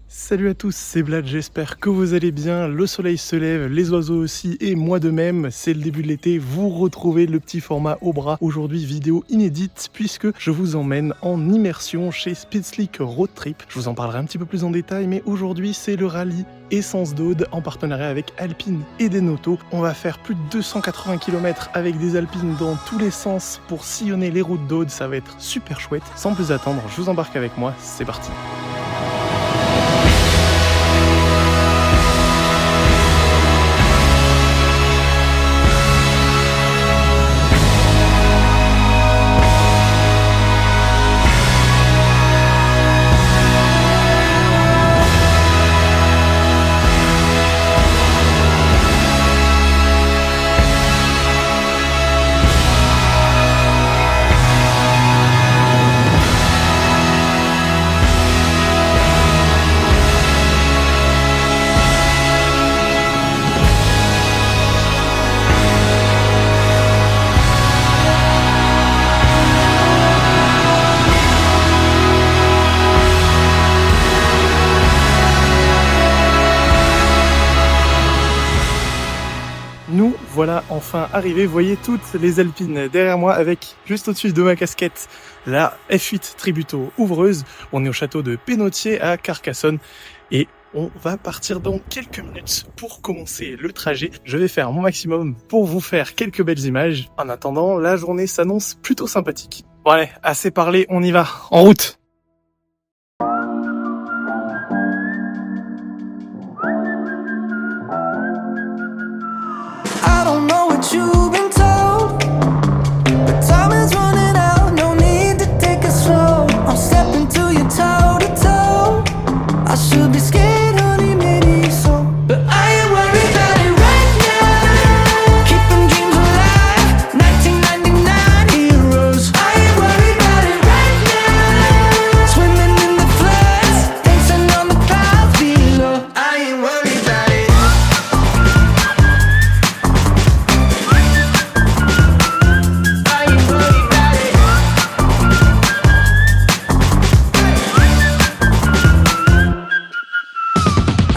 Salut à tous, c'est Vlad, j'espère que vous allez bien. Le soleil se lève, les oiseaux aussi et moi de même. C'est le début de l'été, vous retrouvez le petit format au bras. Aujourd'hui, vidéo inédite puisque je vous emmène en immersion chez Speedslick Road Trip. Je vous en parlerai un petit peu plus en détail, mais aujourd'hui, c'est le rallye Essence d'Aude en partenariat avec Alpine et Denoto. On va faire plus de 280 km avec des Alpines dans tous les sens pour sillonner les routes d'Aude. Ça va être super chouette. Sans plus attendre, je vous embarque avec moi, c'est parti. Nous voilà enfin arrivés, vous voyez toutes les Alpines derrière moi avec juste au-dessus de ma casquette la F8 Tributo ouvreuse. On est au château de Pénautier à Carcassonne et on va partir dans quelques minutes pour commencer le trajet. Je vais faire mon maximum pour vous faire quelques belles images. En attendant, la journée s'annonce plutôt sympathique. Bon allez, assez parlé, on y va, en route! I don't know what you've been told, but time is running out, no need to take it slow. I'm stepping to you toe to toe. I should be scared, honey, maybe so, but I ain't worried about it right now. Keeping dreams alive, 1999 heroes. I ain't worried about it right now. Swimming in the floods, dancing on the clouds below. I ain't worried about it.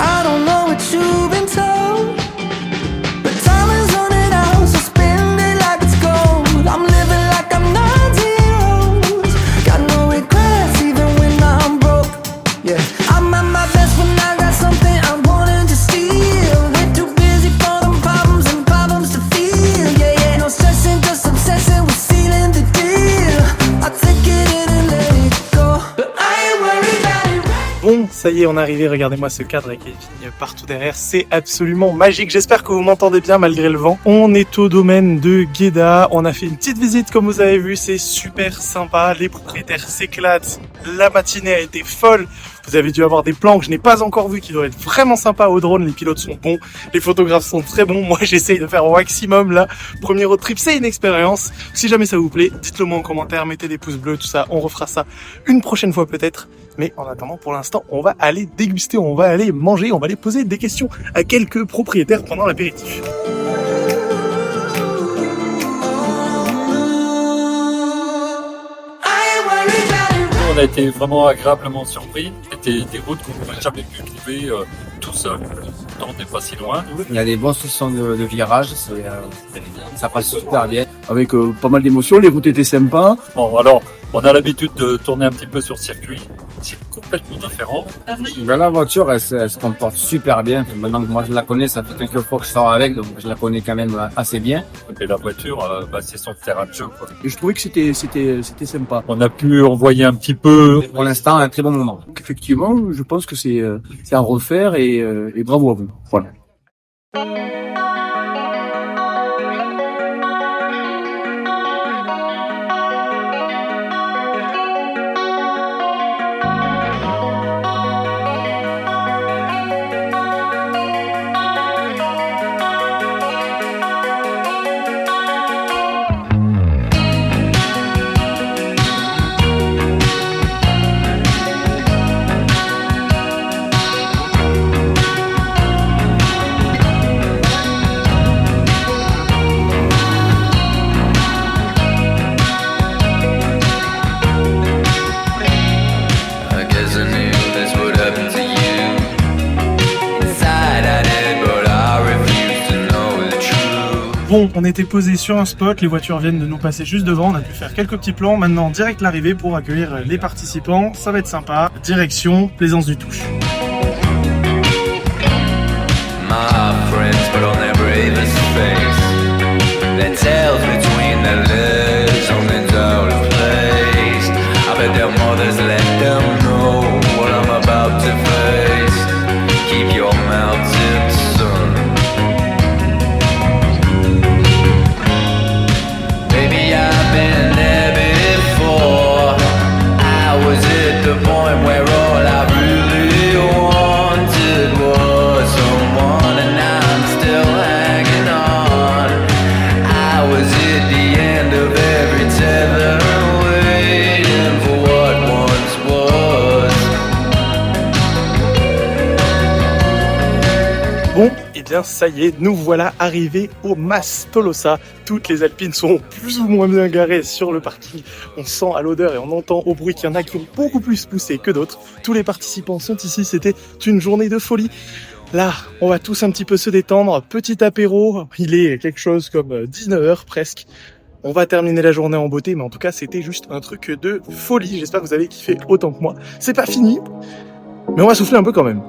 I don't know what you've been told, but time is running out, so spend it like it's gold. I'm living like I'm 90 got no regrets even when I'm broke. Yeah, I'm at my best when I got something I'm wanting to steal. We're too busy for them problems and problems to feel. Yeah, yeah, no stressing, just obsessing with sealing the deal. I take it in and let it go, but I ain't worried about it right. Bon, ça y est, on est arrivé, regardez-moi ce cadre avec les vignes partout derrière, c'est absolument magique, j'espère que vous m'entendez bien malgré le vent. On est au domaine de Guéda, on a fait une petite visite comme vous avez vu, c'est super sympa, les propriétaires s'éclatent, la matinée a été folle, vous avez dû avoir des plans que je n'ai pas encore vus qui doivent être vraiment sympas au drone, les pilotes sont bons, les photographes sont très bons, moi j'essaye de faire au maximum là, premier road trip c'est une expérience, si jamais ça vous plaît, dites-le moi en commentaire, mettez des pouces bleus, tout ça, on refera ça une prochaine fois peut-être. Mais en attendant, pour l'instant, on va aller déguster, on va aller manger, on va aller poser des questions à quelques propriétaires pendant l'apéritif. On a été vraiment agréablement surpris. C'était des routes qu'on n'aurait jamais pu trouver tout seul. Le temps n'est pas si loin. Il y a des bons solutions de virage, ça passe super bien. Avec pas mal d'émotions, les routes étaient sympas. Bon, alors, on a l'habitude de tourner un petit peu sur circuit. C'est complètement différent. Ben, la voiture, elle se comporte super bien. Maintenant que moi je la connais, ça fait quelques fois que je sors avec, donc je la connais quand même assez bien. Et la voiture, c'est son terrain de jeu, quoi. Et je trouvais que c'était sympa. On a pu envoyer un petit peu. Pour l'instant, un très bon moment. Donc, effectivement, je pense que c'est à refaire et bravo à vous. Voilà. Bon, on était posé sur un spot, les voitures viennent de nous passer juste devant, on a pu faire quelques petits plans. Maintenant, direct l'arrivée pour accueillir les participants. Ça va être sympa. Direction Plaisance du Touche. My friends, but I'll never even face that tells between the legs, something's out of place. I bet their mothers let them know what I'm about to face. Keep your mouth zipped, son. Baby, I've been there before. I was at the point where all I really wanted was someone, and now I'm still hanging on. I was at the end of every tether, waiting for what once was. Bon, et bien ça y est, nous voilà arrivés au Mas Tolosa. Toutes les Alpines sont plus ou moins bien garées sur le parking. On sent à l'odeur et on entend au bruit qu'il y en a qui ont beaucoup plus poussé que d'autres. Tous les participants sont ici, c'était une journée de folie. Là, on va tous un petit peu se détendre. Petit apéro, il est quelque chose comme 19h presque. On va terminer la journée en beauté, mais en tout cas, c'était juste un truc de folie. J'espère que vous avez kiffé autant que moi. C'est pas fini, mais on va souffler un peu quand même.